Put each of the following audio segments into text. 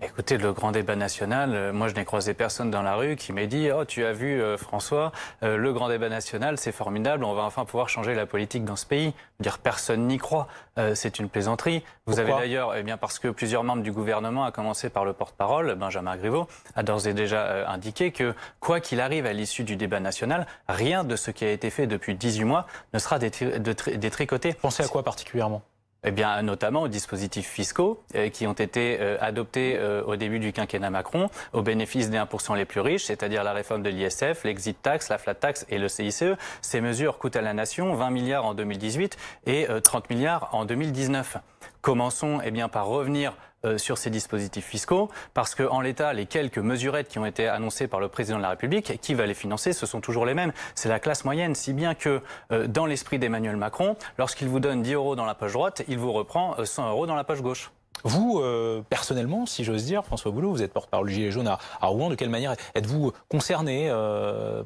Écoutez, le grand débat national, moi je n'ai croisé personne dans la rue qui m'ait dit « Oh, tu as vu François, le grand débat national, c'est formidable, on va enfin pouvoir changer la politique dans ce pays ». Dire personne n'y croit, c'est une plaisanterie. Vous avez d'ailleurs, eh bien parce que plusieurs membres du gouvernement, à commencer par le porte-parole, Benjamin Griveaux, a d'ores et déjà indiqué que quoi qu'il arrive à l'issue du débat national, rien de ce qui a été fait depuis 18 mois ne sera détricoté. Pensez à quoi particulièrement ? Eh bien, notamment aux dispositifs fiscaux qui ont été adoptés au début du quinquennat Macron au bénéfice des 1% les plus riches, c'est-à-dire la réforme de l'ISF, l'exit tax, la flat tax et le CICE. Ces mesures coûtent à la nation 20 milliards en 2018 et 30 milliards en 2019. Commençons par revenir sur ces dispositifs fiscaux, parce qu'en l'état, les quelques mesurettes qui ont été annoncées par le président de la République, qui va les financer, ce sont toujours les mêmes. C'est la classe moyenne, si bien que dans l'esprit d'Emmanuel Macron, lorsqu'il vous donne 10 € dans la poche droite, il vous reprend 100 € dans la poche gauche. Vous, personnellement, si j'ose dire, François Boulot, vous êtes porte-parole du Gilet jaune à Rouen, de quelle manière êtes-vous concerné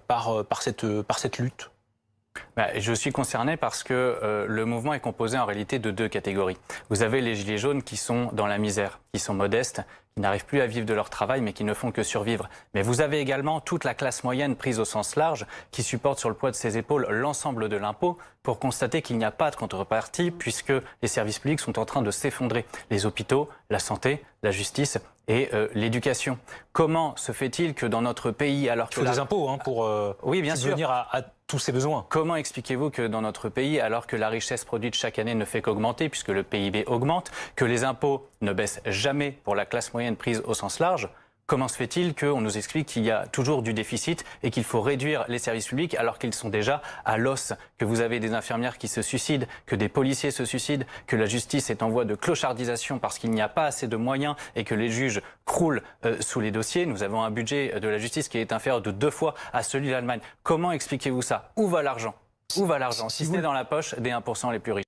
par cette lutte ? Je suis concerné parce que le mouvement est composé en réalité de deux catégories. Vous avez les gilets jaunes qui sont dans la misère, qui sont modestes, qui n'arrivent plus à vivre de leur travail mais qui ne font que survivre. Mais vous avez également toute la classe moyenne prise au sens large qui supporte sur le poids de ses épaules l'ensemble de l'impôt pour constater qu'il n'y a pas de contrepartie puisque les services publics sont en train de s'effondrer. Les hôpitaux, la santé, la justice et l'éducation. Comment se fait-il que dans notre pays, alors que... Il faut des impôts pour oui, bien sûr. subvenir à tous ces besoins. Comment expliquez-vous que dans notre pays, alors que la richesse produite chaque année ne fait qu'augmenter, puisque le PIB augmente, que les impôts ne baissent jamais pour la classe moyenne prise au sens large, comment se fait-il qu'on nous explique qu'il y a toujours du déficit et qu'il faut réduire les services publics alors qu'ils sont déjà à l'os, que vous avez des infirmières qui se suicident, que des policiers se suicident, que la justice est en voie de clochardisation parce qu'il n'y a pas assez de moyens et que les juges croulent sous les dossiers. Nous avons un budget de la justice qui est inférieur de 2 fois à celui de l'Allemagne. Comment expliquez-vous ça? Où va l'argent? Où va l'argent si ce n'est dans la poche des 1% les plus riches?